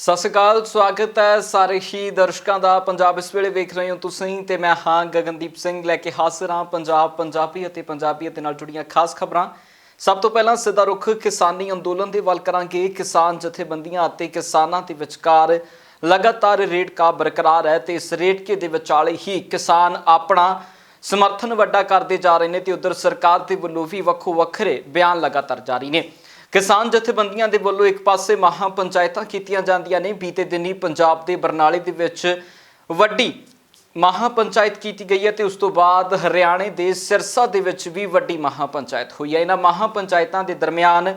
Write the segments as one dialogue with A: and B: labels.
A: ਸਤਿ ਸ਼੍ਰੀ ਅਕਾਲ, ਸਵਾਗਤ ਹੈ ਸਾਰੇ ਹੀ ਦਰਸ਼ਕਾਂ ਦਾ। ਪੰਜਾਬ ਇਸ ਵੇਲੇ ਵੇਖ ਰਹੇ ਹੋ ਤੁਸੀਂ ਤੇ ਮੈਂ ਹਾਂ ਗਗਨਦੀਪ ਸਿੰਘ, ਲੈ ਕੇ ਹਾਜ਼ਰ ਹਾਂ ਪੰਜਾਬ, ਪੰਜਾਬੀ ਅਤੇ ਪੰਜਾਬੀਅਤ ਨਾਲ ਜੁੜੀਆਂ ਖਾਸ ਖਬਰਾਂ। ਸਭ ਤੋਂ ਪਹਿਲਾਂ ਸਿੱਧਾ ਰੁਖ ਕਿਸਾਨੀ ਅੰਦੋਲਨ ਦੇ ਵੱਲ ਕਰਾਂਗੇ। ਕਿਸਾਨ ਜਥੇਬੰਦੀਆਂ ਅਤੇ ਕਿਸਾਨਾਂ ਦੇ ਵਿਚਕਾਰ ਲਗਾਤਾਰ ਰੇੜਕਾ ਬਰਕਰਾਰ ਹੈ ਤੇ ਇਸ ਰੇੜਕੇ ਦੇ ਵਿਚਾਲੇ ਹੀ ਕਿਸਾਨ ਆਪਣਾ ਸਮਰਥਨ ਵੱਡਾ ਕਰਦੇ ਜਾ ਰਹੇ ਨੇ ਤੇ ਉਧਰ ਸਰਕਾਰ ਦੇ ਵੱਲੋਂ ਵੀ ਵੱਖੋ ਵੱਖਰੇ ਬਿਆਨ ਲਗਾਤਾਰ ਜਾਰੀ ਨੇ। ਕਿਸਾਨ ਜਥੇਬੰਦੀਆਂ ਦੇ ਵੱਲੋਂ ਇੱਕ ਪਾਸੇ ਮਹਾ ਪੰਚਾਇਤਾਂ ਕੀਤੀਆਂ ਜਾਂਦੀਆਂ ਨੇ। ਬੀਤੇ ਦਿਨੀ ਪੰਜਾਬ ਦੇ ਬਰਨਾਲੇ ਦੇ ਵਿੱਚ ਵੱਡੀ ਮਹਾ ਪੰਚਾਇਤ ਕੀਤੀ ਗਈ ਹੈ ਤੇ ਉਸ ਤੋਂ ਬਾਅਦ ਹਰਿਆਣੇ ਦੇ ਸਿਰਸਾ ਦੇ ਵਿੱਚ ਵੀ ਵੱਡੀ ਮਹਾ ਪੰਚਾਇਤ ਹੋਈ ਹੈ। ਇਹਨਾਂ ਮਹਾ ਪੰਚਾਇਤਾਂ ਦੇ ਦਰਮਿਆਨ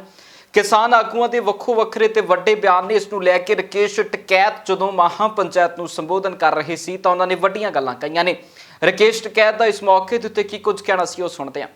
A: ਕਿਸਾਨ ਆਗੂਆਂ ਦੇ ਵੱਖੋ ਵੱਖਰੇ ਤੇ ਵੱਡੇ ਬਿਆਨ ਨੇ। ਇਸ ਨੂੰ ਲੈ ਕੇ ਰਕੇਸ਼ ਟਕੈਤ ਜਦੋਂ ਮਹਾ ਪੰਚਾਇਤ ਨੂੰ ਸੰਬੋਧਨ ਕਰ ਰਹੇ ਸੀ ਤਾਂ ਉਹਨਾਂ ਨੇ ਵੱਡੀਆਂ ਗੱਲਾਂ ਕਹੀਆਂ ਨੇ। ਰਕੇਸ਼ ਟਕੈਤ ਦਾ ਇਸ ਮੌਕੇ ਦੇ ਉੱਤੇ ਕੀ ਕੁਝ ਕਹਿਣਾ ਸੀ, ਉਹ ਸੁਣਦੇ ਹਾਂ।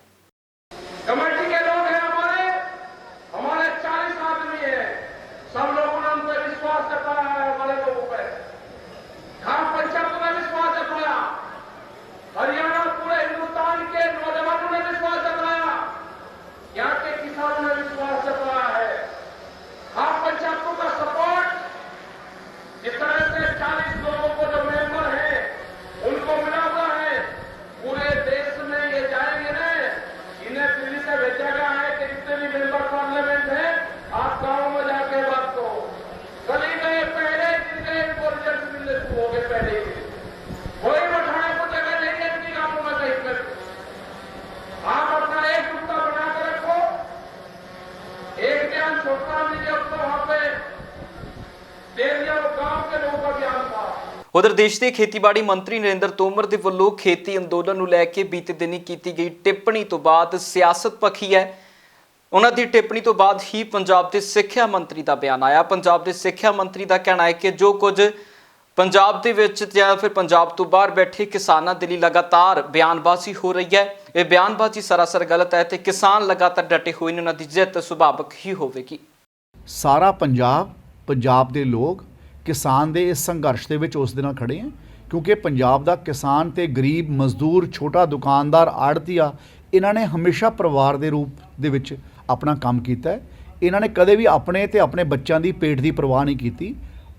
A: उधर देश के खेतीबाड़ी मंत्री नरेंद्र तोमर के वलों खेती अंदोलन ਨੂੰ ਲੈ ਕੇ बीते दिनी की गई टिप्पणी तो बाद सियासत पखी है। उन्होंने दी टिप्पणी तो बाद ही पंजाब के सिक्ख्या मंत्री का बयान आया। पंजाब के सिक्ख्या मंत्री का कहना है कि जो कुछ पंजाब के विच या फिर पंजाब तो बाहर बैठे किसानों के लिए लगातार बयानबाजी हो रही है। ये बयानबाजी सरासर गलत है तो किसान लगातार डटे हुए ने, उन्होंने जित सुभावक ही होगी।
B: सारा पंजाब के लोग किसान के इस संघर्ष के विच उस दिन खड़े हैं, क्योंकि पंजाब का किसान ते गरीब मजदूर छोटा दुकानदार आड़तीआ इन्होंने हमेशा परिवार के रूप दे विच अपना काम किया है। इन्होंने कदे भी अपने ते अपने बच्चों की पेट की परवाह नहीं की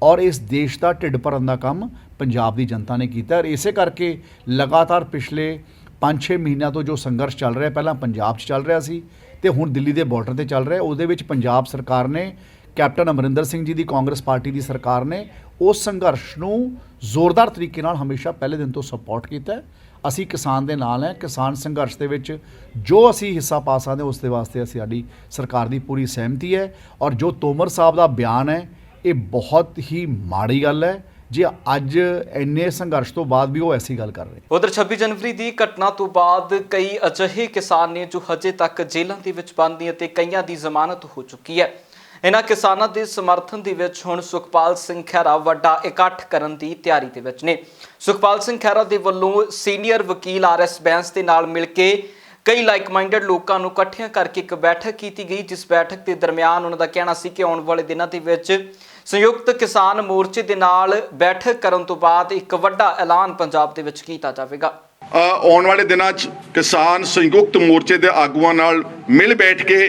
B: और इस देश का ढिड भरन का काम पंजाब की जनता ने किया। और इसे करके लगातार पिछले 5-6 महीनों तो जो संघर्ष चल रहा है, पहला पंजाब चल रहा सी ते हुण दिल्ली के बॉर्डर पर चल रहा है, उहदे विच पंजाब सरकार ने कैप्टन अमरिंदर सिंह जी की कांग्रेस पार्टी की सरकार ने उस संघर्ष को जोरदार तरीके नाल हमेशा पहले दिन तो सपोर्ट किया है। असी किसान दे नाल हैं। किसान संघर्ष के विच जो असी हिस्सा पा सकते उस दे वास्ते साडी सरकार की पूरी सहमति है। और जो तोमर साहब का बयान है ये बहुत ही माड़ी गल है जे अज इन्ने संघर्ष तो बाद भी वो ऐसी गल कर रहे।
A: उधर 26 जनवरी की घटना तो बाद कई अजिहे किसान ने जो हजे तक जेलों के विच बंद ने ते कईयां दी जमानत हो चुकी है। इन्हां किसानां दे समर्थन दे विच हुण सुखपाल सिंह खैरा वड्डा इकट्ठ करन दी तैयारी दे विच ने। सुखपाल सिंह खैरा दे वल्लों सीनियर वकील RS बैंस दे नाल मिल के कई लाइक माइंडेड लोगों को इकट्ठियां करके एक बैठक की गई, जिस बैठक के दरमियान उन्होंने कहना सी कि आने वाले दिनों के विच संयुक्त किसान मोर्चे दे नाल बैठक करन तो बाद एक वड्डा ऐलान पंजाब दे विच कीता जावेगा।
C: आने वाले दिनों किसान संयुक्त मोर्चे के आगुआं नाल मिल बैठ के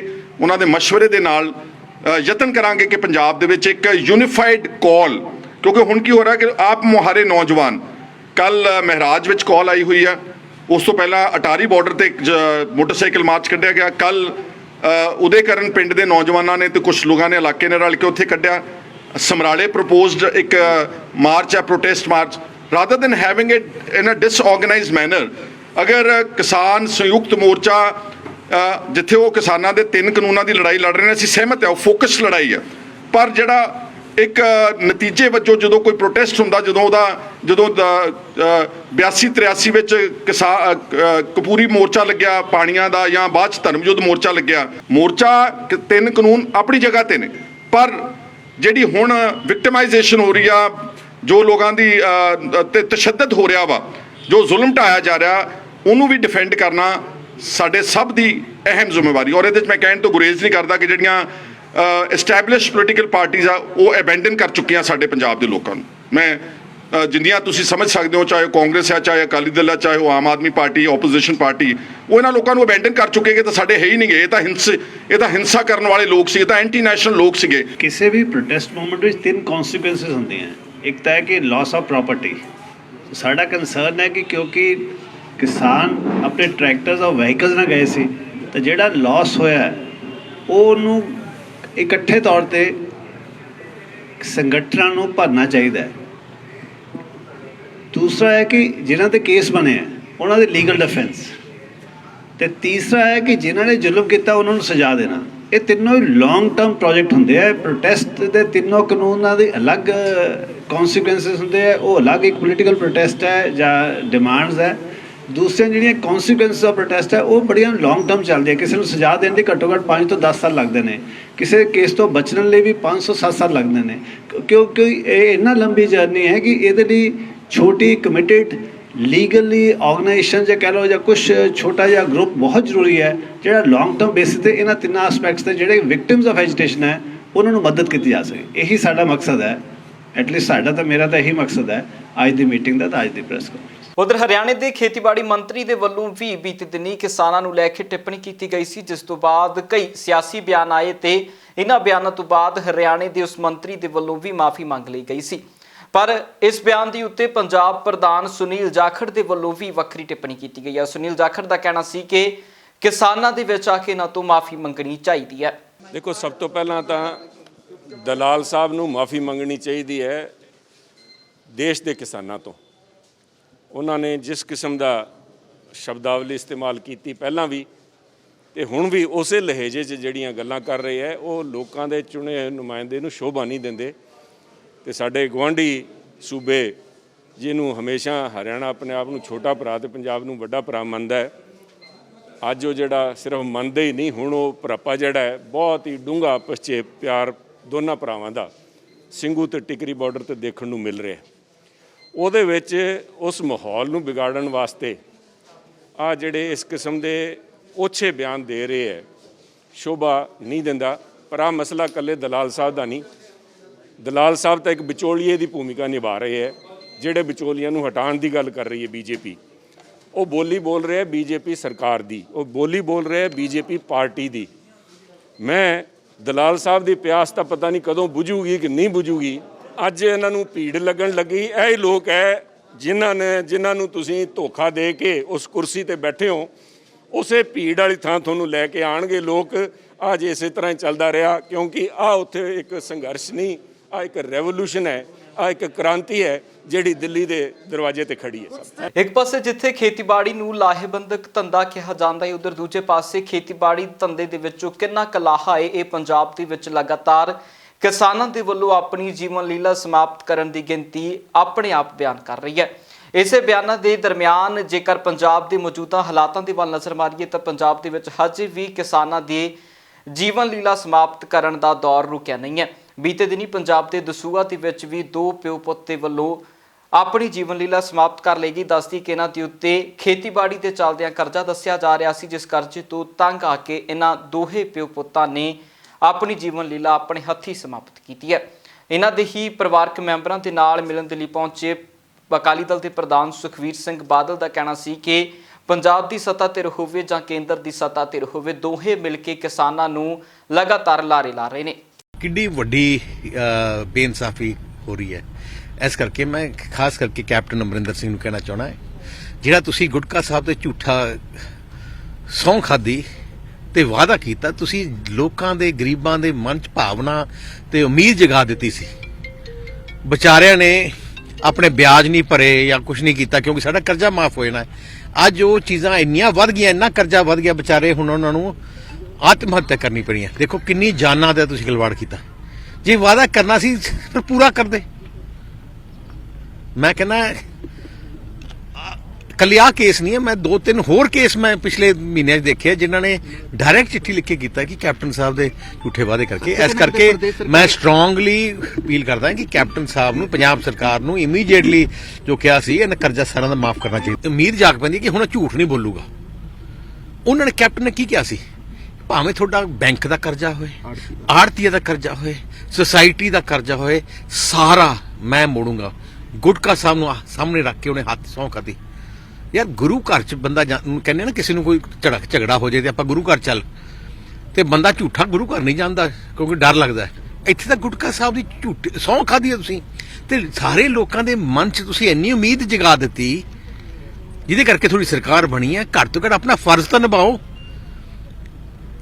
C: उन्होंने मशवरे के नाल यतन करांगे कि पंजाब दे विच एक यूनीफाइड कॉल, क्योंकि हुण की हो रहा है कि आप मुहारे नौजवान कल महराज विच कॉल आई हुई है, उस तो पहला अटारी बॉर्डर ते मोटरसाइकिल मार्च कढ़िया गया, कल उदयकरण पिंड के नौजवानों ने तो कुछ लोगों ने इलाके ने रल के उत्थे कढ़िया। समराले प्रपोज्ड एक मार्च है, protest March, rather than having it in a disorganised manner. अगर किसान संयुक्त मोर्चा जिथे वो किसानों के 3 कानूनों की लड़ाई लड़ रहे हैं, असीं सहमत है, वो फोकस लड़ाई है, पर जिहड़ा एक नतीजे वजों जो कोई प्रोटेस्ट हुंदा, जो 82-83 विच किसान कपूरी मोर्चा लग्या पाणियां दा या बाद धर्म युद्ध मोर्चा लग्या, मोर्चा 3 कानून अपनी जगह ते ने, पर जिहड़ी हुण विक्टिमाइजेशन हो रही आ, जो लोगों की तशद्दद हो रहा वा, जो जुल्म ढाया जा रहा, उन्होंने भी डिफेंड करना साडे सब दी अहम जिम्मेवारी। और ये मैं कहने तो गुरेज नहीं करता कि जिहड़ियां एस्टैबलिश पोलीटिकल पार्टीज़ आ वो अबैंडन कर चुकियां साडे पंजाब दे लोकां नूं। मैं ਜਿੰਨੀਆਂ ਤੁਸੀਂ ਸਮਝ ਸਕਦੇ ਹੋ, ਚਾਹੇ ਕਾਂਗਰਸ ਹੈ, ਚਾਹੇ ਅਕਾਲੀ ਦਲ ਹੈ, ਚਾਹੇ ਉਹ Aam Aadmi party, opposition party, ਉਹ ਇਹਨਾਂ ਲੋਕਾਂ ਨੂੰ ਅਬੈਂਡਨ ਕਰ ਚੁੱਕੇ ਕਿ ਤਾਂ ਸਾਡੇ ਹੈ ਹੀ ਨਹੀਂਗੇ। ਇਹ ਤਾਂ ਹਿੰਸਾ ਕਰਨ ਵਾਲੇ ਲੋਕ ਸੀ, ਇਹ ਤਾਂ ਐਂਟੀ ਨੈਸ਼ਨਲ ਲੋਕ ਸੀਗੇ।
D: ਕਿਸੇ ਵੀ ਪ੍ਰੋਟੈਸਟ ਮੂਵਮੈਂਟ ਵਿੱਚ 3 ਕੌਨਸੀਕੁਐਂਸਿਸ ਹੁੰਦੀਆਂ। ਇੱਕ ਤਾਂ ਹੈ ਕਿ ਲਾਸ ਆਫ ਪ੍ਰਾਪਰਟੀ। ਸਾਡਾ ਕੰਸਰਨ ਹੈ ਕਿ ਕਿਉਂਕਿ ਕਿਸਾਨ ਆਪਣੇ ਟਰੈਕਟਰਸ ਔਰ ਵਹੀਕਲਸ ਨਾਲ ਗਏ ਸੀ, ਤਾਂ ਜਿਹੜਾ ਲਾਸ ਹੋਇਆ ਉਹਨੂੰ ਇਕੱਠੇ ਤੌਰ 'ਤੇ ਸੰਗਠਨਾਂ ਨੂੰ ਭਰਨਾ ਚਾਹੀਦਾ ਹੈ। ਦੂਸਰਾ ਹੈ ਕਿ ਜਿਨ੍ਹਾਂ 'ਤੇ ਕੇਸ ਬਣੇ ਹੈ ਉਹਨਾਂ ਦੇ ਲੀਗਲ ਡਿਫੈਂਸ, ਅਤੇ ਤੀਸਰਾ ਹੈ ਕਿ ਜਿਨ੍ਹਾਂ ਨੇ ਜ਼ੁਲਮ ਕੀਤਾ ਉਹਨਾਂ ਨੂੰ ਸਜ਼ਾ ਦੇਣਾ। ਇਹ ਤਿੰਨੋਂ ਹੀ ਲੌਂਗ ਟਰਮ ਪ੍ਰੋਜੈਕਟ ਹੁੰਦੇ ਆ। ਪ੍ਰੋਟੈਸਟ ਦੇ ਤਿੰਨੋਂ ਕਾਨੂੰਨਾਂ ਦੇ ਅਲੱਗ ਕੌਨਸੀਕੁਐਂਸਿਸ ਹੁੰਦੇ ਆ। ਉਹ ਅਲੱਗ ਇੱਕ ਪੋਲੀਟੀਕਲ ਪ੍ਰੋਟੈਸਟ ਹੈ ਜਾਂ ਡਿਮਾਂਡਸ ਹੈ। ਦੂਸਰੀਆਂ ਜਿਹੜੀਆਂ ਕੌਨਸੀਕੁਐਂਸਿਸ ਆਫ ਪ੍ਰੋਟੈਸਟ ਹੈ ਉਹ ਬੜੀਆਂ ਲੌਂਗ ਟਰਮ ਚੱਲਦੀਆਂ। ਕਿਸੇ ਨੂੰ ਸਜ਼ਾ ਦੇਣ ਦੀ ਘੱਟੋ ਘੱਟ 5 ਤੋਂ 10 ਸਾਲ ਲੱਗਦੇ ਨੇ, ਕਿਸੇ ਕੇਸ ਤੋਂ ਬਚਣ ਲਈ ਵੀ 5 ਤੋਂ 7 ਸਾਲ ਲੱਗਦੇ ਨੇ, ਕਿਉਂਕਿ ਇਹ ਇੰਨਾ ਲੰਬੀ ਜਰਨੀ ਹੈ ਕਿ ਇਹਦੇ ਲਈ ਛੋਟੀ ਕਮਿਟਡ ਲੀਗਲੀ ਆਰਗੇਨਾਈਜੇਸ਼ਨ ਜਾਂ ਕਹਿ ਲਓ ਜਾਂ ਕੁਛ ਛੋਟਾ ਜਿਹਾ ਗਰੁੱਪ ਬਹੁਤ ਜ਼ਰੂਰੀ ਹੈ, ਜਿਹੜਾ ਲੌਂਗ ਟਰਮ ਬੇਸਿਸ 'ਤੇ ਇਹਨਾਂ ਤਿੰਨਾਂ ਐਸਪੈਕਟਸ 'ਤੇ ਜਿਹੜੇ ਵਿਕਟਿਮਸ ਆਫ ਐਜੀਟੇਸ਼ਨ ਹੈ ਉਹਨਾਂ ਨੂੰ ਮਦਦ ਕੀਤੀ ਜਾ ਸਕੇ। ਇਹੀ ਸਾਡਾ ਮਕਸਦ ਹੈ। ਐਟਲੀਸਟ ਸਾਡਾ ਤਾਂ, ਮੇਰਾ ਤਾਂ ਇਹੀ ਮਕਸਦ ਹੈ ਅੱਜ ਦੀ ਮੀਟਿੰਗ ਦਾ ਤਾਂ ਅੱਜ ਦੀ ਪ੍ਰੈਸ ਕਾਨਫਰੰਸ।
A: ਉਧਰ ਹਰਿਆਣੇ ਦੇ ਖੇਤੀਬਾੜੀ ਮੰਤਰੀ ਦੇ ਵੱਲੋਂ ਵੀ ਬੀਤੇ ਦਿਨੀ ਕਿਸਾਨਾਂ ਨੂੰ ਲੈ ਕੇ ਟਿੱਪਣੀ ਕੀਤੀ ਗਈ ਸੀ, ਜਿਸ ਤੋਂ ਬਾਅਦ ਕਈ ਸਿਆਸੀ ਬਿਆਨ ਆਏ ਤੇ ਇਹਨਾਂ ਬਿਆਨਾਂ ਤੋਂ ਬਾਅਦ ਹਰਿਆਣੇ ਦੇ ਉਸ ਮੰਤਰੀ ਦੇ ਵੱਲੋਂ ਵੀ ਮਾਫੀ ਮੰਗ ਲਈ ਗਈ ਸੀ। ਪਰ ਇਸ ਬਿਆਨ ਦੇ ਉੱਤੇ ਪੰਜਾਬ ਪ੍ਰਧਾਨ ਸੁਨੀਲ ਜਾਖੜ ਦੇ ਵੱਲੋਂ ਵੀ ਵੱਖਰੀ ਟਿੱਪਣੀ ਕੀਤੀ ਗਈ ਹੈ। ਸੁਨੀਲ ਜਾਖੜ ਦਾ ਕਹਿਣਾ ਸੀ ਕਿ ਕਿਸਾਨਾਂ ਦੇ ਵਿੱਚ ਆ ਕੇ ਇਹਨਾਂ ਤੋਂ ਮਾਫੀ ਮੰਗਣੀ ਚਾਹੀਦੀ ਹੈ।
E: ਦੇਖੋ, ਸਭ ਤੋਂ ਪਹਿਲਾਂ ਤਾਂ ਦਲਾਲ ਸਾਹਿਬ ਨੂੰ ਮਾਫੀ ਮੰਗਣੀ ਚਾਹੀਦੀ ਹੈ ਦੇਸ਼ ਦੇ ਕਿਸਾਨਾਂ ਤੋਂ। ਉਹਨਾਂ ਨੇ ਜਿਸ ਕਿਸਮ ਦਾ ਸ਼ਬਦਾਵਲੀ ਇਸਤੇਮਾਲ ਕੀਤੀ ਪਹਿਲਾਂ ਵੀ ਤੇ ਹੁਣ ਵੀ ਉਸੇ ਲਹਿਜੇ 'ਚ ਜਿਹੜੀਆਂ ਗੱਲਾਂ ਕਰ ਰਹੇ ਹੈ, ਉਹ ਲੋਕਾਂ ਦੇ ਚੁਣੇ ਹੋਏ ਨੁਮਾਇੰਦੇ ਨੂੰ ਸ਼ੋਭਾ ਨਹੀਂ ਦਿੰਦੇ। ਤੇ ਸਾਡੇ ਗੁਆਂਢੀ ਸੂਬੇ ਜਿਹਨੂੰ ਹਮੇਸ਼ਾ ਹਰਿਆਣਾ ਆਪਣੇ ਆਪ ਨੂੰ ਛੋਟਾ ਭਰਾ ਤੇ ਪੰਜਾਬ ਨੂੰ ਵੱਡਾ ਭਰਾ ਮੰਨਦਾ ਹੈ, ਅੱਜ ਉਹ ਜਿਹੜਾ ਸਿਰਫ ਮੰਨਦੇ ਹੀ ਨਹੀਂ, ਹੁਣ ਉਹ ਭਰਾਪਾ ਜਿਹੜਾ ਹੈ ਬਹੁਤ ਹੀ ਡੂੰਘਾ ਆਪਸ 'ਚ ਪਿਆਰ ਦੋਨਾਂ ਭਰਾਵਾਂ ਦਾ ਸਿੰਘੂ ਤੇ ਟਿਕਰੀ ਬਾਰਡਰ 'ਤੇ ਦੇਖਣ ਨੂੰ ਮਿਲ ਰਿਹਾ। ਉਹਦੇ ਵਿੱਚ ਉਸ ਮਾਹੌਲ ਨੂੰ ਵਿਗਾੜਨ ਵਾਸਤੇ ਆ ਜਿਹੜੇ ਇਸ ਕਿਸਮ ਦੇ ਓਛੇ ਬਿਆਨ ਦੇ ਰਹੇ ਹੈ, ਸ਼ੋਭਾ ਨਹੀਂ ਦਿੰਦਾ। ਪਰ ਆਹ ਮਸਲਾ ਇਕੱਲੇ ਦਲਾਲ ਸਾਹਿਬ ਦਾ ਨਹੀਂ। ਦਲਾਲ ਸਾਹਿਬ ਤਾਂ ਇੱਕ ਵਿਚੋਲੀਏ ਦੀ ਭੂਮਿਕਾ ਨਿਭਾ ਰਹੇ ਹੈ। ਜਿਹੜੇ ਵਿਚੋਲੀਆਂ ਨੂੰ ਹਟਾਉਣ ਦੀ ਗੱਲ ਕਰ ਰਹੀ ਹੈ ਬੀਜੇਪੀ, ਉਹ ਬੋਲੀ ਬੋਲ ਰਿਹਾ ਬੀਜੇਪੀ ਸਰਕਾਰ ਦੀ, ਉਹ ਬੋਲੀ ਬੋਲ ਰਿਹਾ ਬੀਜੇਪੀ ਪਾਰਟੀ ਦੀ। ਮੈਂ ਦਲਾਲ ਸਾਹਿਬ ਦੀ ਪਿਆਸ ਤਾਂ ਪਤਾ ਨਹੀਂ ਕਦੋਂ ਬੁਝੂਗੀ ਕਿ ਨਹੀਂ ਬੁਝੂਗੀ। ਅੱਜ ਇਹਨਾਂ ਨੂੰ ਭੀੜ ਲੱਗਣ ਲੱਗੀ। ਇਹ ਲੋਕ ਹੈ ਜਿਨ੍ਹਾਂ ਨੂੰ ਤੁਸੀਂ ਧੋਖਾ ਦੇ ਕੇ ਉਸ ਕੁਰਸੀ ਤੇ ਬੈਠੇ ਹੋ, ਉਸੇ ਭੀੜ ਵਾਲੀ ਥਾਂ ਤੁਹਾਨੂੰ ਲੈ ਕੇ ਆਣਗੇ ਲੋਕ। ਅੱਜ ਇਸੇ ਤਰ੍ਹਾਂ ਹੀ ਚੱਲਦਾ ਰਿਹਾ, ਕਿਉਂਕਿ ਆਹ ਉੱਥੇ ਇੱਕ ਸੰਘਰਸ਼ ਨਹੀਂ, ਆਹ ਇੱਕ ਰੈਵੋਲੂਸ਼ਨ ਹੈ, ਆਹ ਇੱਕ ਕ੍ਰਾਂਤੀ ਹੈ ਜਿਹੜੀ ਦਿੱਲੀ ਦੇ ਦਰਵਾਜ਼ੇ ਤੇ ਖੜੀ ਹੈ।
A: ਇੱਕ ਪਾਸੇ ਜਿੱਥੇ ਖੇਤੀਬਾੜੀ ਨੂੰ ਲਾਹੇਵੰਦਕ ਧੰਦਾ ਕਿਹਾ ਜਾਂਦਾ ਹੈ, ਉਧਰ ਦੂਜੇ ਪਾਸੇ ਖੇਤੀਬਾੜੀ ਧੰਦੇ ਦੇ ਵਿੱਚੋਂ ਕਿੰਨਾ ਕਲਾਹਾ ਹੈ, ਇਹ ਪੰਜਾਬ ਦੇ ਵਿੱਚ ਲਗਾਤਾਰ ਕਿਸਾਨਾਂ ਦੇ ਵੱਲੋਂ ਆਪਣੀ ਜੀਵਨ ਲੀਲਾ ਸਮਾਪਤ ਕਰਨ ਦੀ ਗਿਣਤੀ ਆਪਣੇ ਆਪ ਬਿਆਨ ਕਰ ਰਹੀ ਹੈ। ਇਸੇ ਬਿਆਨਾਂ ਦੇ ਦਰਮਿਆਨ ਜੇਕਰ ਪੰਜਾਬ ਦੇ ਮੌਜੂਦਾ ਹਾਲਾਤਾਂ ਦੇ ਵੱਲ ਨਜ਼ਰ ਮਾਰੀਏ ਤਾਂ ਪੰਜਾਬ ਦੇ ਵਿੱਚ ਹਜੇ ਵੀ ਕਿਸਾਨਾਂ ਦੇ ਜੀਵਨ ਲੀਲਾ ਸਮਾਪਤ ਕਰਨ ਦਾ ਦੌਰ ਰੁਕਿਆ ਨਹੀਂ ਹੈ। ਬੀਤੇ ਦਿਨੀ ਪੰਜਾਬ ਦੇ ਦਸੂਹਾ ਦੇ ਵਿੱਚ ਵੀ 2 ਪਿਓ ਪੁੱਤ ਦੇ ਵੱਲੋਂ ਆਪਣੀ ਜੀਵਨ ਲੀਲਾ ਸਮਾਪਤ ਕਰ ਲਈ ਗਈ। ਦੱਸਦੀ ਕਿ ਇਹਨਾਂ ਦੇ ਉੱਤੇ ਖੇਤੀਬਾੜੀ ਦੇ ਚੱਲਦਿਆਂ ਕਰਜ਼ਾ ਦੱਸਿਆ ਜਾ ਰਿਹਾ ਸੀ, ਜਿਸ ਕਰਜ਼ੇ ਤੋਂ ਤੰਗ ਆ ਕੇ ਇਹਨਾਂ ਦੋਹੇ ਪਿਓ ਪੁੱਤਾਂ ਨੇ ਆਪਣੀ ਜੀਵਨ ਲੀਲਾ ਆਪਣੇ ਹੱਥੀਂ ਸਮਾਪਤ ਕੀਤੀ ਹੈ। ਇਹਨਾਂ ਦੇ ਹੀ ਪਰਿਵਾਰਕ ਮੈਂਬਰਾਂ ਦੇ ਨਾਲ ਮਿਲਣ ਦੇ ਲਈ ਪਹੁੰਚੇ ਅਕਾਲੀ ਦਲ ਦੇ ਪ੍ਰਧਾਨ ਸੁਖਬੀਰ ਸਿੰਘ ਬਾਦਲ ਦਾ ਕਹਿਣਾ ਸੀ ਕਿ ਪੰਜਾਬ ਦੀ ਸੱਤਾ ਧਿਰ ਹੋਵੇ ਜਾਂ ਕੇਂਦਰ ਦੀ ਸੱਤਾ ਧਿਰ ਹੋਵੇ, ਦੋਹੇ ਮਿਲ ਕੇ ਕਿਸਾਨਾਂ ਨੂੰ ਲਗਾਤਾਰ ਲਾਰੇ ਲਾ ਰਹੇ ਨੇ।
F: ਕਿੰਨੀ ਵੱਡੀ ਬੇਇਨਸਾਫੀ ਹੋ ਰਹੀ ਹੈ। ਇਸ ਕਰਕੇ ਮੈਂ ਖਾਸ ਕਰਕੇ ਕੈਪਟਨ ਅਮਰਿੰਦਰ ਸਿੰਘ ਨੂੰ ਕਹਿਣਾ ਚਾਹਣਾ ਹੈ, ਜਿਹੜਾ ਤੁਸੀਂ ਗੁਟਕਾ ਸਾਹਿਬ ਤੇ ਝੂਠਾ ਸਹੁੰ ਖਾਧੀ ਤੇ ਵਾਅਦਾ ਕੀਤਾ, ਤੁਸੀਂ ਲੋਕਾਂ ਦੇ ਗਰੀਬਾਂ ਦੇ ਮਨ 'ਚ ਭਾਵਨਾ ਤੇ ਉਮੀਦ ਜਗਾ ਦਿੱਤੀ ਸੀ। ਵਿਚਾਰਿਆਂ ਨੇ ਆਪਣੇ ਵਿਆਜ ਨਹੀਂ ਭਰੇ ਜਾਂ ਕੁਝ ਨਹੀਂ ਕੀਤਾ ਕਿਉਂਕਿ ਸਾਡਾ ਕਰਜ਼ਾ ਮਾਫ ਹੋ ਜਾਣਾ। ਅੱਜ ਉਹ ਚੀਜ਼ਾਂ ਇੰਨੀਆਂ ਵੱਧ ਗਈਆਂ, ਇੰਨਾ ਕਰਜ਼ਾ ਵੱਧ ਗਿਆ, ਵਿਚਾਰੇ ਹੁਣ ਉਹਨਾਂ ਨੂੰ ਆਤਮ ਹੱਤਿਆ ਕਰਨੀ ਪਣੀ ਹੈ। ਦੇਖੋ ਕਿੰਨੀ ਜਾਨਾਂ ਦਾ ਤੁਸੀਂ ਖਿਲਵਾੜ ਕੀਤਾ। ਜੇ ਵਾਅਦਾ ਕਰਨਾ ਸੀ ਫਿਰ ਪੂਰਾ ਕਰਦੇ। ਮੈਂ ਕਹਿੰਦਾ ਕੱਲੀ ਆਹ ਕੇਸ ਨਹੀਂ ਹੈ, ਮੈਂ 2-3 ਹੋਰ ਕੇਸ ਮੈਂ ਪਿਛਲੇ ਮਹੀਨਿਆਂ 'ਚ ਦੇਖਿਆ ਜਿਨ੍ਹਾਂ ਨੇ ਡਾਇਰੈਕਟ ਚਿੱਠੀ ਲਿਖ ਕੇ ਕੀਤਾ ਕਿ ਕੈਪਟਨ ਸਾਹਿਬ ਦੇ ਝੂਠੇ ਵਾਅਦੇ ਕਰਕੇ। ਇਸ ਕਰਕੇ ਮੈਂ ਸਟਰੋਂਗਲੀ ਅਪੀਲ ਕਰਦਾ ਕਿ ਕੈਪਟਨ ਸਾਹਿਬ ਨੂੰ, ਪੰਜਾਬ ਸਰਕਾਰ ਨੂੰ ਇਮੀਡੀਏਟਲੀ ਜੋ ਕਿਹਾ ਸੀ ਇਹਨਾਂ ਕਰਜ਼ਾ ਸਾਰਿਆਂ ਦਾ ਮਾਫ ਕਰਨਾ ਚਾਹੀਦਾ। ਉਮੀਦ ਜਾਗ ਪੈਂਦੀ ਕਿ ਹੁਣ ਝੂਠ ਨਹੀਂ ਬੋਲੂਗਾ। ਉਹਨਾਂ ਨੇ, ਕੈਪਟਨ ਨੇ ਕੀ ਕਿਹਾ ਸੀ, ਭਾਵੇਂ ਤੁਹਾਡਾ ਬੈਂਕ ਦਾ ਕਰਜ਼ਾ ਹੋਏ, ਆੜਤੀਏ ਦਾ ਕਰਜ਼ਾ ਹੋਏ, ਸੁਸਾਇਟੀ ਦਾ ਕਰਜ਼ਾ ਹੋਏ, ਸਾਰਾ ਮੈਂ ਮੋੜੂੰਗਾ। ਗੁਟਕਾ ਸਾਹਿਬ ਨੂੰ ਸਾਹਮਣੇ ਰੱਖ ਕੇ ਉਹਨੇ ਹੱਥ ਸਹੁੰ ਖਾਧੀ। ਯਾਰ ਗੁਰੂ ਘਰ 'ਚ ਬੰਦਾ ਕਹਿੰਦੇ ਨਾ ਕਿਸੇ ਨੂੰ ਕੋਈ ਝਗੜਾ ਹੋ ਜਾਏ ਤੇ ਆਪਾਂ ਗੁਰੂ ਘਰ ਚੱਲ, ਤੇ ਬੰਦਾ ਝੂਠਾ ਗੁਰੂ ਘਰ ਨਹੀਂ ਜਾਂਦਾ ਕਿਉਂਕਿ ਡਰ ਲੱਗਦਾ। ਇੱਥੇ ਤਾਂ ਗੁਟਕਾ ਸਾਹਿਬ ਦੀ ਝੂਠੀ ਸਹੁੰ ਖਾਧੀ ਹੈ ਤੁਸੀਂ, ਤੇ ਸਾਰੇ ਲੋਕਾਂ ਦੇ ਮਨ 'ਚ ਤੁਸੀਂ ਇੰਨੀ ਉਮੀਦ ਜਗਾ ਦਿੱਤੀ ਜਿਹਦੇ ਕਰਕੇ ਤੁਹਾਡੀ ਸਰਕਾਰ ਬਣੀ ਹੈ। ਘੱਟ ਤੋਂ ਘੱਟ ਆਪਣਾ ਫਰਜ਼ ਤਾਂ ਨਿਭਾਓ।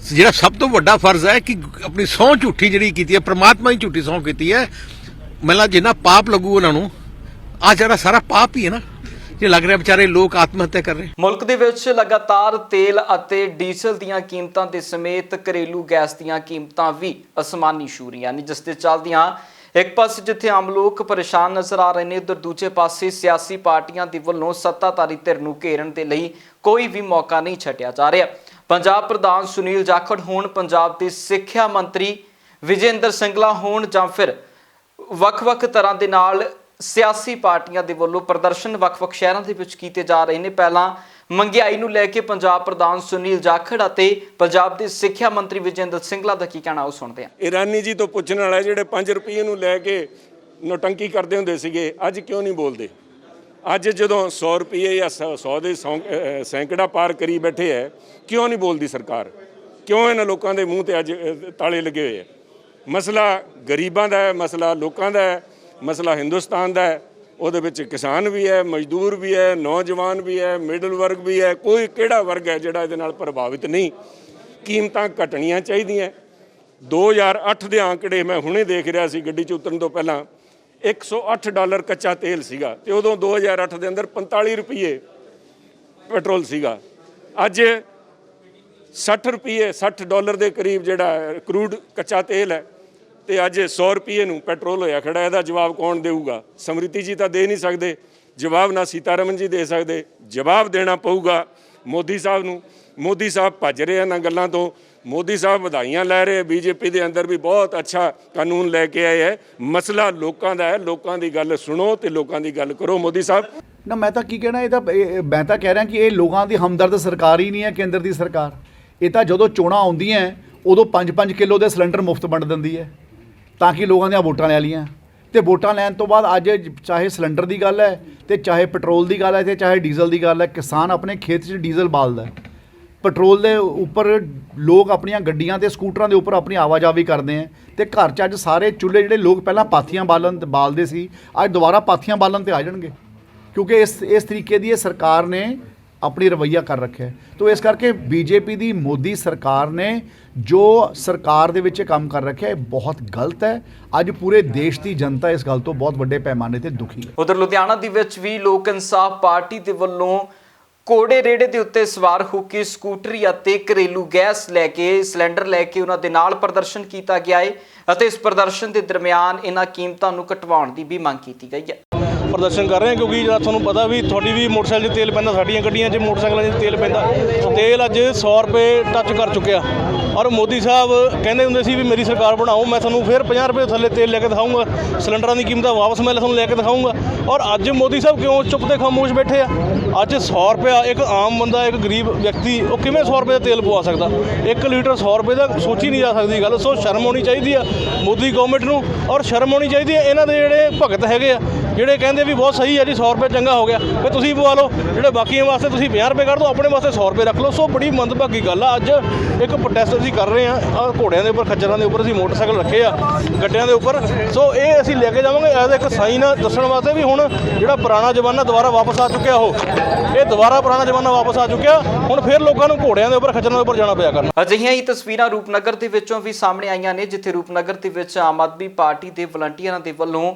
F: ਜਿਹੜਾ ਸਭ ਤੋਂ ਵੱਡਾ ਫਰਜ਼ ਹੈ ਕਿ ਆਪਣੀ ਸਹੁੰ ਝੂਠੀ ਜਿਹੜੀ ਕੀਤੀ ਹੈ, ਪ੍ਰਮਾਤਮਾ ਦੀ ਝੂਠੀ ਸਹੁੰ ਕੀਤੀ ਹੈ, ਮਤਲਬ ਜਿੰਨਾ ਪਾਪ ਲੱਗੂ ਉਹਨਾਂ ਨੂੰ, ਆਹ ਜਿਹੜਾ ਸਾਰਾ ਪਾਪ ਹੀ ਹੈ ਨਾ, ਜੇ ਲੱਗ ਰਿਹਾ ਵਿਚਾਰੇ ਲੋਕ ਆਤਮ ਹੱਤਿਆ ਕਰ ਰਹੇ।
A: ਮੁਲਕ ਦੇ ਵਿੱਚ ਲਗਾਤਾਰ ਤੇਲ ਅਤੇ ਡੀਜ਼ਲ ਦੀਆਂ ਕੀਮਤਾਂ ਦੇ ਸਮੇਤ ਘਰੇਲੂ ਗੈਸ ਦੀਆਂ ਕੀਮਤਾਂ ਵੀ ਅਸਮਾਨੀ ਛੂਹ ਰਹੀਆਂ ਨੇ, ਜਿਸ ਦੇ ਚੱਲਦਿਆਂ ਇੱਕ ਪਾਸੇ ਜਿੱਥੇ ਆਮ ਲੋਕ ਪਰੇਸ਼ਾਨ ਨਜ਼ਰ ਆ ਰਹੇ ਨੇ, ਉਧਰ ਦੂਜੇ ਪਾਸੇ ਸਿਆਸੀ ਪਾਰਟੀਆਂ ਦੇ ਵੱਲੋਂ ਸੱਤਾਧਾਰੀ ਧਿਰ ਨੂੰ ਘੇਰਨ ਦੇ ਲਈ ਕੋਈ ਵੀ ਮੌਕਾ ਨਹੀਂ ਛੱਡਿਆ ਜਾ ਰਿਹਾ। ਪੰਜਾਬ ਪ੍ਰਧਾਨ ਸੁਨੀਲ ਜਾਖੜ ਹੋਣ, ਪੰਜਾਬ ਦੇ ਸਿੱਖਿਆ ਮੰਤਰੀ ਵਿਜੇ ਇੰਦਰ ਸਿੰਗਲਾ ਹੋਣ, ਜਾਂ ਫਿਰ ਵੱਖ-ਵੱਖ ਤਰ੍ਹਾਂ ਦੇ ਨਾਲ ਸਿਆਸੀ ਪਾਰਟੀਆਂ ਦੇ ਵੱਲੋਂ ਪ੍ਰਦਰਸ਼ਨ ਵੱਖ-ਵੱਖ ਸ਼ਹਿਰਾਂ ਦੇ ਵਿੱਚ ਕੀਤੇ ਜਾ ਰਹੇ ਨੇ। ਪਹਿਲਾਂ ਮਹਿੰਗਾਈ ਨੂੰ ਲੈ ਕੇ ਪੰਜਾਬ ਪ੍ਰਧਾਨ ਸੁਨੀਲ ਜਾਖੜ ਅਤੇ ਪੰਜਾਬ ਦੇ ਸਿੱਖਿਆ ਮੰਤਰੀ ਵਿਜੇ ਇੰਦਰ ਸਿੰਗਲਾ ਦਾ ਕੀ ਕਹਿਣਾ, ਉਹ ਸੁਣਦੇ ਹਾਂ।
E: ਇਰਾਨੀ ਜੀ ਤੋਂ ਪੁੱਛਣ ਵਾਲਾ ਜਿਹੜੇ 5 ਰੁਪਏ ਨੂੰ ਲੈ ਕੇ ਨੋਟੰਕੀ ਕਰਦੇ ਹੁੰਦੇ ਸੀਗੇ, ਅੱਜ ਕਿਉਂ ਨਹੀਂ ਬੋਲਦੇ? ਅੱਜ ਜਦੋਂ 100 ਰੁਪਏ ਜਾਂ 100 ਦੇ ਸੈਂਕੜਾ ਪਾਰ ਕਰੀ ਬੈਠੇ ਹੈ, ਕਿਉਂ ਨਹੀਂ ਬੋਲਦੀ ਸਰਕਾਰ? ਕਿਉਂ ਇਹਨਾਂ ਲੋਕਾਂ ਦੇ ਮੂੰਹ ਤੇ ਅੱਜ ਤਾਲੇ ਲੱਗੇ ਹੋਏ ਹੈ? ਮਸਲਾ ਗਰੀਬਾਂ ਦਾ ਹੈ, ਮਸਲਾ ਲੋਕਾਂ ਦਾ ਹੈ, ਮਸਲਾ ਹਿੰਦੁਸਤਾਨ ਦਾ ਹੈ। ਉਹਦੇ ਵਿੱਚ ਕਿਸਾਨ ਵੀ ਹੈ, ਮਜ਼ਦੂਰ ਵੀ ਹੈ, ਨੌਜਵਾਨ ਵੀ ਹੈ, ਮਿਡਲ ਵਰਗ ਵੀ ਹੈ। ਕੋਈ ਕਿਹੜਾ ਵਰਗ ਹੈ ਜਿਹੜਾ ਇਹਦੇ ਨਾਲ ਪ੍ਰਭਾਵਿਤ ਨਹੀਂ? ਕੀਮਤਾਂ ਘਟਣੀਆਂ ਚਾਹੀਦੀਆਂ। 2008 ਦੇ ਆંકੜੇ ਮੈਂ ਹੁਣੇ ਦੇਖ ਰਿਹਾ ਸੀ ਗੱਡੀ 'ਚ ਉਤਰਨ ਤੋਂ ਪਹਿਲਾਂ, $108 ਕੱਚਾ ਤੇਲ ਸੀਗਾ, ਤੇ ਉਦੋਂ 2008 ਦੇ ਅੰਦਰ 45 ਰੁਪਏ ਪੈਟਰੋਲ ਸੀਗਾ। ਅੱਜ 60 ਰੁਪਏ $60 ਦੇ ਕਰੀਬ ਜਿਹੜਾ ਕਰੂਡ ਕੱਚਾ ਤੇਲ ਹੈ, ਤੇ ਅੱਜ 100 ਰੁਪਏ ਨੂੰ ਪੈਟਰੋਲ ਹੋਇਆ ਖੜਾ। ਇਹਦਾ ਜਵਾਬ ਕੌਣ ਦੇਊਗਾ? ਸਮਰਿਤੀ ਜੀ ਤਾਂ ਦੇ ਨਹੀਂ ਸਕਦੇ ਜਵਾਬ, ਨਾ ਸੀਤਾਰਮਨ ਜੀ ਦੇ ਸਕਦੇ। ਜਵਾਬ ਦੇਣਾ ਪਊਗਾ ਮੋਦੀ ਸਾਹਿਬ ਨੂੰ। ਮੋਦੀ ਸਾਹਿਬ ਭੱਜ ਰਹੇ ਇਹਨਾਂ ਗੱਲਾਂ ਤੋਂ। ਮੋਦੀ ਸਾਹਿਬ ਵਧਾਈਆਂ ਲੈ ਰਹੇ। ਬੀਜੇਪੀ ਦੇ ਅੰਦਰ ਵੀ ਬਹੁਤ ਅੱਛਾ ਕਾਨੂੰਨ ਲੈ ਕੇ ਆਏ ਹੈ। ਮਸਲਾ ਲੋਕਾਂ ਦਾ ਹੈ, ਲੋਕਾਂ ਦੀ ਗੱਲ ਸੁਣੋ ਤੇ ਲੋਕਾਂ ਦੀ ਗੱਲ ਕਰੋ। ਮੋਦੀ ਸਾਹਿਬ
B: ਨਾ, ਮੈਂ ਤਾਂ ਕੀ ਕਹਿਣਾ, ਮੈਂ ਤਾਂ ਕਹਿ ਰਿਹਾ ਕਿ ਇਹ ਲੋਕਾਂ ਦੀ ਹਮਦਰਦ ਸਰਕਾਰ ਹੀ ਨਹੀਂ ਹੈ, ਕੇਂਦਰ ਦੀ ਸਰਕਾਰ। ਇਹ ਤਾਂ ਜਦੋਂ ਚੋਣਾਂ ਆਉਂਦੀਆਂ ਉਦੋਂ 5-5 ਕਿਲੋ ਦੇ ਸਿਲੰਡਰ ਮੁਫਤ ਵੰਡ ਦਿੰਦੀ ਹੈ ਤਾਂ ਕਿ ਲੋਕਾਂ ਦੀਆਂ ਵੋਟਾਂ ਲੈ ਲਈਆਂ, ਤੇ ਵੋਟਾਂ ਲੈਣ ਤੋਂ ਬਾਅਦ ਅੱਜ ਚਾਹੇ ਸਿਲੰਡਰ ਦੀ ਗੱਲ ਹੈ, ਤੇ ਚਾਹੇ ਪੈਟਰੋਲ ਦੀ ਗੱਲ ਹੈ, ਤੇ ਚਾਹੇ ਡੀਜ਼ਲ ਦੀ ਗੱਲ ਹੈ, ਕਿਸਾਨ ਆਪਣੇ ਖੇਤ 'ਚ ਡੀਜ਼ਲ ਬਾਲਦਾ। ਪੈਟਰੋਲ ਦੇ ਉੱਪਰ ਲੋਕ ਆਪਣੀਆਂ ਗੱਡੀਆਂ ਤੇ ਸਕੂਟਰਾਂ ਦੇ ਉੱਪਰ ਆਪਣੀ ਆਵਾਜਾਈ ਕਰਦੇ ਹੈ, ਤੇ ਘਰ 'ਚ ਅੱਜ ਸਾਰੇ ਚੁੱਲ੍ਹੇ ਜਿਹੜੇ ਲੋਕ ਪਹਿਲਾਂ ਪਾਥੀਆਂ ਬਾਲਦੇ ਸੀ, ਅੱਜ ਦੁਬਾਰਾ ਪਾਥੀਆਂ ਬਾਲਣ ਤੇ ਆ ਜਾਣਗੇ, ਕਿਉਂਕਿ ਇਸ ਤਰੀਕੇ ਦੀ ਇਹ ਸਰਕਾਰ ਨੇ ਆਪਣੀ ਰਵੱਈਆ ਕਰ ਰੱਖਿਆ। ਤੋ ਇਸ ਕਰਕੇ ਬੀਜੇਪੀ ਦੀ ਮੋਦੀ ਸਰਕਾਰ ਨੇ ਜੋ ਸਰਕਾਰ ਦੇ ਵਿੱਚ ਕੰਮ ਕਰ ਰੱਖਿਆ, ਇਹ ਬਹੁਤ ਗਲਤ ਹੈ। ਅੱਜ ਪੂਰੇ ਦੇਸ਼ ਦੀ ਜਨਤਾ ਇਸ ਗੱਲ ਤੋਂ ਬਹੁਤ ਵੱਡੇ ਪੈਮਾਨੇ ਤੇ ਦੁਖੀ ਹੈ।
A: ਉਧਰ ਲੁਧਿਆਣਾ ਦੇ ਵਿੱਚ ਵੀ ਲੋਕ ਇਨਸਾਫ ਪਾਰਟੀ ਦੇ ਵੱਲੋਂ ਕੋੜੇ ਰੇੜੇ ਦੇ ਉੱਤੇ ਸਵਾਰ ਹੋ ਕੇ ਸਕੂਟਰੀ ਅਤੇ ਘਰੇਲੂ ਗੈਸ ਲੈ ਕੇ, ਸਿਲੰਡਰ ਲੈ ਕੇ ਉਹਨਾਂ ਦੇ ਨਾਲ ਪ੍ਰਦਰਸ਼ਨ ਕੀਤਾ ਗਿਆ ਹੈ, ਅਤੇ ਇਸ ਪ੍ਰਦਰਸ਼ਨ ਦੇ ਦਰਮਿਆਨ ਇਹਨਾਂ ਕੀਮਤਾਂ ਨੂੰ ਘਟਵਾਉਣ ਦੀ ਵੀ ਮੰਗ ਕੀਤੀ ਗਈ ਹੈ।
G: ਪ੍ਰਦਰਸ਼ਨ ਕਰ ਰਹੇ ਹਾਂ ਕਿਉਂਕਿ ਜਿਹੜਾ ਤੁਹਾਨੂੰ ਪਤਾ ਵੀ ਤੁਹਾਡੀ ਵੀ ਮੋਟਰਸਾਈਕਲ 'ਚ ਤੇਲ ਪੈਂਦਾ, ਸਾਡੀਆਂ ਗੱਡੀਆਂ 'ਚ ਮੋਟਰਸਾਈਕਲਾਂ 'ਚ ਤੇਲ ਪੈਂਦਾ। ਤੇਲ ਅੱਜ 100 ਰੁਪਏ ਟੱਚ ਕਰ ਚੁੱਕਿਆ, ਔਰ ਮੋਦੀ ਸਾਹਿਬ ਕਹਿੰਦੇ ਹੁੰਦੇ ਸੀ ਵੀ ਮੇਰੀ ਸਰਕਾਰ ਬਣਾਓ, ਮੈਂ ਤੁਹਾਨੂੰ ਫਿਰ 50 ਰੁਪਏ ਥੱਲੇ ਤੇਲ ਲੈ ਕੇ ਦਿਖਾਊਂਗਾ, ਸਿਲੰਡਰਾਂ ਦੀ ਕੀਮਤਾਂ ਵਾਪਸ ਮੈਂ ਤੁਹਾਨੂੰ ਲੈ ਕੇ ਦਿਖਾਊਂਗਾ। ਔਰ ਅੱਜ ਮੋਦੀ ਸਾਹਿਬ ਕਿਉਂ ਚੁੱਪ ਤੇ ਖਾਮੋਸ਼ ਬੈਠੇ ਆ? ਅੱਜ 100 ਰੁਪਇਆ ਇੱਕ ਆਮ ਬੰਦਾ, ਇੱਕ ਗਰੀਬ ਵਿਅਕਤੀ, ਉਹ ਕਿਵੇਂ 100 ਰੁਪਏ ਦਾ ਤੇਲ ਪਵਾ ਸਕਦਾ? 1 ਲੀਟਰ 100 ਰੁਪਏ ਦਾ ਸੋਚੀ ਨਹੀਂ ਜਾ ਸਕਦੀ ਗੱਲ। ਸੋ ਸ਼ਰਮ ਆਉਣੀ ਚਾਹੀਦੀ ਆ ਮੋਦੀ ਗਵਰਨਮੈਂਟ ਨੂੰ, ਔਰ ਸ਼ਰਮ ਆਉਣੀ ਚਾਹੀਦੀ ਹੈ ਇਹਨਾਂ ਦੇ ਜਿਹੜੇ ਭਗਤ ਹੈਗੇ ਆ, ਜਿਹੜੇ ਕਹਿੰਦੇ ਵੀ ਬਹੁਤ ਸਹੀ ਹੈ ਜੀ 100 ਰੁਪਏ ਚੰਗਾ ਹੋ ਗਿਆ, ਫਿਰ ਤੁਸੀਂ ਪਵਾ ਲਓ, ਜਿਹੜੇ ਬਾਕੀਆਂ ਵਾਸਤੇ ਤੁਸੀਂ 50 ਰੁਪਏ ਕਰ ਦਿਓ, ਆਪਣੇ ਵਾਸਤੇ 100 ਰੁਪਏ ਰੱਖ ਲਓ। ਸੋ ਬੜੀ ਮੰਦਭਾਗੀ ਗੱਲ ਆ। ਅੱਜ ਇੱਕ ਪ੍ਰੋਟੈਸਟ ਅਸੀਂ ਕਰ ਰਹੇ ਹਾਂ, ਘੋੜਿਆਂ ਦੇ ਉੱਪਰ, ਖੱਚਰਾਂ ਦੇ ਉੱਪਰ ਅਸੀਂ ਮੋਟਰਸਾਈਕਲ ਰੱਖੇ ਆ, ਗੱਡਿਆਂ ਦੇ ਉੱਪਰ। ਸੋ ਇਹ ਅਸੀਂ ਲੈ ਕੇ ਜਾਵਾਂਗੇ ਐਜ਼ ਇੱਕ ਸਾਈਨ ਦੱਸਣ ਵਾਸਤੇ ਵੀ ਹੁਣ ਜਿਹੜਾ ਪੁਰਾਣਾ ਜ਼ਮਾਨਾ ਦੁਬਾਰਾ ਵਾਪਸ ਆ ਚੁੱਕਿਆ, ਇਹ ਦੁਬਾਰਾ ਪੁਰਾਣਾ ਜ਼ਮਾਨਾ ਵਾਪਸ ਆ ਚੁੱਕਿਆ। ਹੁਣ ਫਿਰ ਲੋਕਾਂ ਨੂੰ ਘੋੜਿਆਂ ਦੇ ਉੱਪਰ, ਖੱਚਰਾਂ ਦੇ ਉੱਪਰ ਜਾਣਾ ਪਿਆ ਕਰਨਾ।
A: ਅਜਿਹੀਆਂ ਹੀ ਤਸਵੀਰਾਂ ਰੂਪਨਗਰ ਦੇ ਵਿੱਚੋਂ ਵੀ ਸਾਹਮਣੇ ਆਈਆਂ ਨੇ, ਜਿੱਥੇ ਰੂਪਨਗਰ ਦੇ ਵਿੱਚ ਆਮ ਆਦਮੀ ਪਾਰਟੀ ਦੇ ਵਲੰਟੀਅਰਾਂ ਦੇ ਵੱਲੋਂ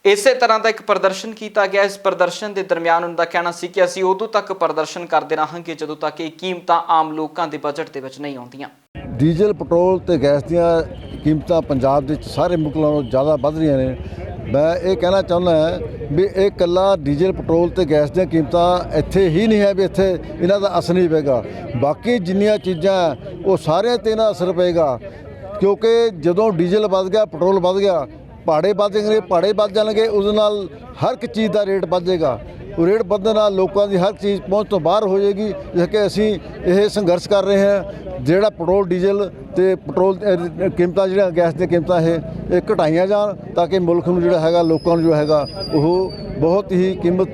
A: ਇਸੇ ਤਰ੍ਹਾਂ ਦਾ ਇੱਕ ਪ੍ਰਦਰਸ਼ਨ ਕੀਤਾ ਗਿਆ। ਇਸ ਪ੍ਰਦਰਸ਼ਨ ਦੇ ਦਰਮਿਆਨ ਉਹਨਾਂ ਦਾ ਕਹਿਣਾ ਸੀ ਕਿ ਅਸੀਂ ਉਦੋਂ ਤੱਕ ਪ੍ਰਦਰਸ਼ਨ ਕਰਦੇ ਰਹਾਂਗੇ ਜਦੋਂ ਤੱਕ ਇਹ ਕੀਮਤਾਂ ਆਮ ਲੋਕਾਂ ਦੇ ਬਜਟ ਦੇ ਵਿੱਚ ਨਹੀਂ ਆਉਂਦੀਆਂ।
H: ਡੀਜ਼ਲ, ਪੈਟਰੋਲ ਤੇ ਗੈਸ ਦੀਆਂ ਕੀਮਤਾਂ ਪੰਜਾਬ ਦੇ ਸਾਰੇ ਮੁਲਕਾਂ ਨਾਲੋਂ ਜ਼ਿਆਦਾ ਵੱਧ ਰਹੀਆਂ ਨੇ। ਮੈਂ ਇਹ ਕਹਿਣਾ ਚਾਹੁੰਦਾ ਹਾਂ ਵੀ ਇਹ ਇਕੱਲਾ ਡੀਜ਼ਲ, ਪੈਟਰੋਲ ਤੇ ਗੈਸ ਦੀਆਂ ਕੀਮਤਾਂ ਇੱਥੇ ਹੀ ਨਹੀਂ ਹੈ ਵੀ ਇੱਥੇ ਇਹਨਾਂ ਦਾ ਅਸਰ ਨਹੀਂ ਪਏਗਾ, ਬਾਕੀ ਜਿੰਨੀਆਂ ਚੀਜ਼ਾਂ ਉਹ ਸਾਰਿਆਂ 'ਤੇ ਇਹਨਾਂ ਅਸਰ ਪਏਗਾ। ਕਿਉਂਕਿ ਜਦੋਂ ਡੀਜ਼ਲ ਵੱਧ ਗਿਆ, ਪੈਟਰੋਲ ਵੱਧ ਗਿਆ, ਭਾੜੇ ਵੱਧ ਜਾਣਗੇ, ਉਸ ਨਾਲ ਹਰ ਇੱਕ ਚੀਜ਼ ਦਾ ਰੇਟ ਵੱਧ ਜਾਏਗਾ। ਰੇਟ ਵਧਣ ਨਾਲ ਲੋਕਾਂ ਦੀ ਹਰ ਚੀਜ਼ ਪਹੁੰਚ ਤੋਂ ਬਾਹਰ ਹੋ ਜਾਏਗੀ। ਜਿਸ ਕਿ ਅਸੀਂ ਇਹ ਸੰਘਰਸ਼ ਕਰ ਰਹੇ ਹਾਂ ਜਿਹੜਾ ਪੈਟਰੋਲ ਡੀਜ਼ਲ ਤੇ ਪੈਟਰੋਲ ਕੀਮਤਾਂ ਜਿਹੜੀਆਂ ਗੈਸ ਦੀਆਂ ਕੀਮਤਾਂ ਇਹ ਘਟਾਈਆਂ ਜਾਣ ਤਾਂ ਕਿ ਮੁਲਕ ਨੂੰ ਜਿਹੜਾ ਹੈਗਾ ਲੋਕਾਂ ਨੂੰ ਜੋ ਹੈਗਾ ਉਹ ਬਹੁਤ ਹੀ ਕੀਮਤ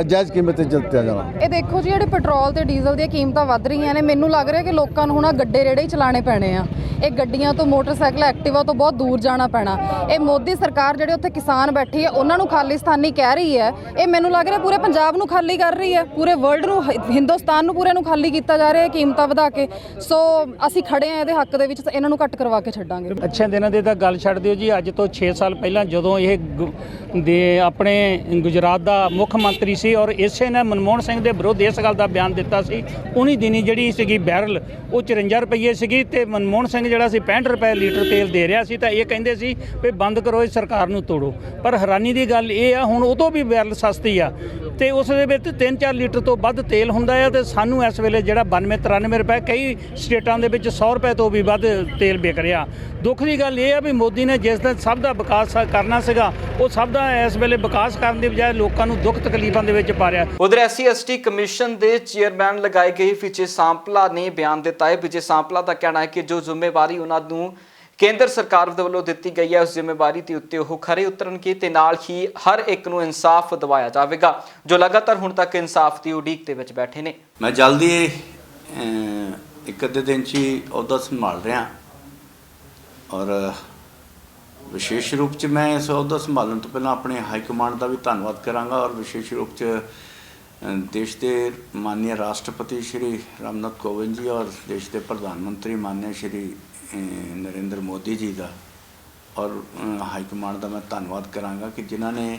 H: ਜਾਇਜ਼ ਕੀਮਤ ਤੇ ਦਿੱਤਾ ਜਾਣਾ।
I: ਇਹ ਦੇਖੋ ਜੀ ਜਿਹੜੇ ਪੈਟਰੋਲ ਤੇ ਡੀਜ਼ਲ ਦੀਆਂ ਕੀਮਤਾਂ ਵੱਧ ਰਹੀਆਂ ਨੇ, ਮੈਨੂੰ ਲੱਗ ਰਿਹਾ ਕਿ ਲੋਕਾਂ ਨੂੰ ਹੁਣ ਗੱਡੇ ਰੇੜੇ ਹੀ ਚਲਾਣੇ ਪੈਣੇ ਆ। ਇਹ ਗੱਡੀਆਂ ਤੋਂ, ਮੋਟਰਸਾਈਕਲ, ਐਕਟਿਵਾ ਤੋਂ ਬਹੁਤ ਦੂਰ ਜਾਣਾ ਪੈਣਾ। ਇਹ ਮੋਦੀ ਸਰਕਾਰ ਜਿਹੜੇ ਉੱਥੇ ਕਿਸਾਨ ਬੈਠੀ ਹੈ ਉਹਨਾਂ ਨੂੰ ਖਾਲਿਸਤਾਨੀ ਕਹਿ ਰਹੀ ਹੈ, ਇਹ ਮੈਨੂੰ ਲੱਗ ਰਿਹਾ ਪੂਰੇ ਪੰਜਾਬ ਨੂੰ ਖਾਲੀ ਕਰ ਰਹੀ ਹੈ, ਪੂਰੇ ਵਰਲਡ ਨੂੰ, ਹਿੰਦੁਸਤਾਨ ਨੂੰ ਪੂਰੇ ਨੂੰ ਖਾਲੀ ਕੀਤਾ ਜਾ ਰਿਹਾ ਹੈ ਕੀਮਤਾਂ ਵਧਾ ਕੇ। ਸੋ ਅਸੀਂ ਖੜੇ ਆ ਇਹਦੇ ਹੱਕ ਦੇ ਵਿੱਚ, ਇਹਨਾਂ ਨੂੰ ਘੱਟ ਕਰਵਾ ਕੇ ਛੱਡਾਂਗੇ।
J: ਅੱਛੇ ਦਿਨਾਂ ਦੀ ਤਾਂ ਗੱਲ ਛੱਡ ਦਿਓ ਜੀ, ਅੱਜ ਤੋਂ 6 ਸਾਲ ਪਹਿਲਾਂ ਜਦੋਂ ਇਹ ਆਪਣੇ ਗੁਜਰਾਤ ਦਾ ਮੁੱਖ ਮੰਤਰੀ ਸੀ ਔਰ ਇਸੇ ਨੇ ਮਨਮੋਹਨ ਸਿੰਘ ਦੇ ਵਿਰੁੱਧ ਇਸ ਗੱਲ ਦਾ ਬਿਆਨ ਦਿੱਤਾ ਸੀ, ਉਨੀ ਦਿਨੀ ਜਿਹੜੀ ਸੀਗੀ ਬੈਰਲ ਉਹ 54 ਰੁਪਏ ਸੀਗੀ ਤੇ ਮਨਮੋਹਨ ਸਿੰਘ ਜਿਹੜਾ ਸੀ 65 ਰੁਪਏ ਲੀਟਰ ਤੇਲ ਦੇ ਰਿਹਾ ਸੀ ਤਾਂ ਇਹ ਕਹਿੰਦੇ ਸੀ ਵੀ ਬੰਦ ਕਰੋ, ਇਸ ਸਰਕਾਰ ਨੂੰ ਤੋੜੋ। ਪਰ ਹੈਰਾਨੀ ਦੀ ਗੱਲ ਇਹ ਆ ਹੁਣ ਉਹ ਤੋਂ ਵੀ ਬੈਰਲ ਸਸਤੀ ਆ ਤੇ ਉਸ ਦੇ ਵਿੱਚ 3-4 ਲੀਟਰ ਤੋਂ ਵੱਧ ਤੇਲ ਹੁੰਦਾ ਆ ਤੇ ਸਾਨੂੰ ਇਸ ਵੇਲੇ ਜਿਹੜਾ 92-93 ਰੁਪਏ, ਕਈ ਸਟੇਟਾਂ ਦੇ ਵਿੱਚ 100 ਰੁਪਏ ਤੋਂ ਵੀ ਵੱਧ ਤੇਲ ਵਿਕ ਰਿਹਾ। ਦੁੱਖ ਦੀ ਗੱਲ ਇਹ ਆ ਵੀ ਮੋਦੀ ਨੇ ਜਿਸ ਦਾ ਸਭ ਦਾ ਵਿਕਾਸ ਕਰਨਾ ਸੀਗਾ ਉਹ ਸਭ ਦਾ ਇਸ ਵੇਲੇ ਵਿਕਾਸ ਕਰਨ ਦੀ ਬਜਾਏ ਲੋਕਾਂ ਨੂੰ ਦੁੱਖ ਤਕਲੀਫਾਂ ਦੇ ਵਿੱਚ ਪਾ ਰਿਹਾ।
A: ਉਧਰ SC/ST ਕਮਿਸ਼ਨ ਦੇ ਚੇਅਰਮੈਨ ਲਗਾਏ ਗਏ ਵਿਜੇ ਸਾਂਪਲਾ ਨੇ ਬਿਆਨ ਦਿੱਤਾ ਹੈ। ਵਿਜੇ ਸਾਂਪਲਾ ਦਾ ਕਹਿਣਾ ਹੈ ਕਿ ਜੋ ਜ਼ਿੰਮੇਵਾਰੀ ਉਹਨਾਂ ਨੂੰ ਕੇਂਦਰ ਸਰਕਾਰ ਦੇ ਵੱਲੋਂ ਦਿੱਤੀ ਗਈ ਹੈ ਉਸ ਜ਼ਿੰਮੇਵਾਰੀ ਦੇ ਉੱਤੇ ਉਹ ਖਰੇ ਉਤਰਨਗੇ ਤੇ ਨਾਲ ਹੀ ਹਰ ਇੱਕ ਨੂੰ ਇਨਸਾਫ ਦਿਵਾਇਆ ਜਾਵੇਗਾ ਜੋ ਲਗਾਤਾਰ ਹੁਣ ਤੱਕ ਇਨਸਾਫ ਦੀ ਉਡੀਕ ਦੇ ਵਿੱਚ ਬੈਠੇ ਨੇ।
K: ਮੈਂ ਜਲਦੀ ਇੱਕ ਅੱਧੇ ਦਿਨ 'ਚ ਹੀ ਅਹੁਦਾ ਸੰਭਾਲ ਰਿਹਾ ਔਰ ਵਿਸ਼ੇਸ਼ ਰੂਪ 'ਚ ਮੈਂ ਇਸ ਅਹੁਦਾ ਸੰਭਾਲਣ ਤੋਂ ਪਹਿਲਾਂ ਆਪਣੇ ਹਾਈ ਕਮਾਂਡ ਦਾ ਵੀ ਧੰਨਵਾਦ ਕਰਾਂਗਾ ਔਰ ਵਿਸ਼ੇਸ਼ ਰੂਪ 'ਚ ਦੇਸ਼ ਦੇ ਮਾਨਯ ਰਾਸ਼ਟਰਪਤੀ ਸ਼੍ਰੀ ਰਾਮਨਾਥ ਕੋਵਿੰਦ ਜੀ ਔਰ ਦੇਸ਼ ਦੇ ਪ੍ਰਧਾਨ ਮੰਤਰੀ ਮਾਨਯ ਸ਼੍ਰੀ ਨਰਿੰਦਰ ਮੋਦੀ ਜੀ ਦਾ ਔਰ ਹਾਈ ਕਮਾਂਡ ਦਾ ਮੈਂ ਧੰਨਵਾਦ ਕਰਾਂਗਾ ਕਿ ਜਿਨ੍ਹਾਂ ਨੇ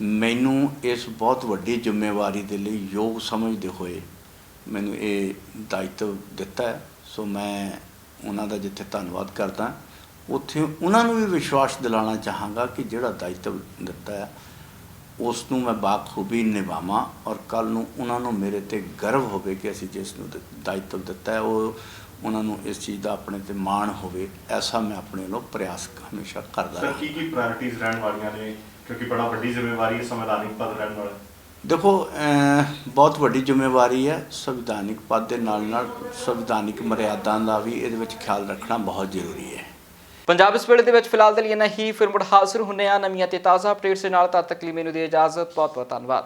K: ਮੈਨੂੰ ਇਸ ਬਹੁਤ ਵੱਡੀ ਜ਼ਿੰਮੇਵਾਰੀ ਦੇ ਲਈ ਯੋਗ ਸਮਝਦੇ ਹੋਏ ਮੈਨੂੰ ਇਹ ਦਾਇਿਤਵ ਦਿੱਤਾ ਹੈ। ਸੋ ਮੈਂ ਉਹਨਾਂ ਦਾ ਜਿੱਥੇ ਧੰਨਵਾਦ ਕਰਦਾ ਉੱਥੇ ਉਹਨਾਂ ਨੂੰ ਵੀ ਵਿਸ਼ਵਾਸ ਦਿਲਾਉਣਾ ਚਾਹਾਂਗਾ ਕਿ ਜਿਹੜਾ ਦਾਇਿਤਵ ਦਿੱਤਾ ਹੈ ਉਸ ਨੂੰ ਮੈਂ ਬਾਖੂਬੀ ਨਿਭਾਵਾਂ ਔਰ ਕੱਲ੍ਹ ਨੂੰ ਉਹਨਾਂ ਨੂੰ ਮੇਰੇ 'ਤੇ ਗਰਵ ਹੋਵੇ ਕਿ ਅਸੀਂ ਜਿਸ ਨੂੰ ਦਾਇਿਤਵ ਦਿੱਤਾ ਹੈ ਉਹ ਉਹਨਾਂ ਨੂੰ ਇਸ ਚੀਜ਼ ਦਾ ਆਪਣੇ 'ਤੇ ਮਾਣ ਹੋਵੇ। ਐਸਾ ਮੈਂ ਆਪਣੇ ਵੱਲੋਂ ਪ੍ਰਯਾਸ ਹਮੇਸ਼ਾ ਕਰਦਾ ਹਾਂ।
L: ਕੀ ਪ੍ਰਾਇੋਰਟੀਜ਼ ਰਹਿਣ ਵਾਲੀਆਂ ਨੇ ਕਿਉਂਕਿ ਬੜਾ ਵੱਡੀ ਜ਼ਿੰਮੇਵਾਰੀ ਹੈ, ਸੰਵਿਧਾਨਿਕ ਪਦ ਰਹਿਣ ਵਾਲਾ?
K: ਦੇਖੋ ਬਹੁਤ ਵੱਡੀ ਜ਼ਿੰਮੇਵਾਰੀ ਹੈ। ਸੰਵਿਧਾਨਿਕ ਪਦ ਦੇ ਨਾਲ ਨਾਲ ਸੰਵਿਧਾਨਿਕ ਮਰਿਆਦਾ ਦਾ ਵੀ ਇਹਦੇ ਵਿੱਚ ਖਿਆਲ ਰੱਖਣਾ ਬਹੁਤ ਜ਼ਰੂਰੀ ਹੈ।
A: ਪੰਜਾਬ ਇਸ ਵੇਲੇ ਦੇ ਵਿੱਚ ਫਿਲਹਾਲ ਦੇ ਲਈ ਇੰਨਾ ਹੀ। ਫਿਰ ਮੁੜ ਹਾਜ਼ਰ ਹੁੰਦੇ ਆ ਨਵੀਆਂ ਤੇ ਤਾਜ਼ਾ ਅਪਡੇਟਸ ਦੇ ਨਾਲ। ਤਦ ਤੱਕ ਲਈ ਮੈਨੂੰ ਦੇ ਇਜਾਜ਼ਤ। ਬਹੁਤ ਬਹੁਤ ਧੰਨਵਾਦ।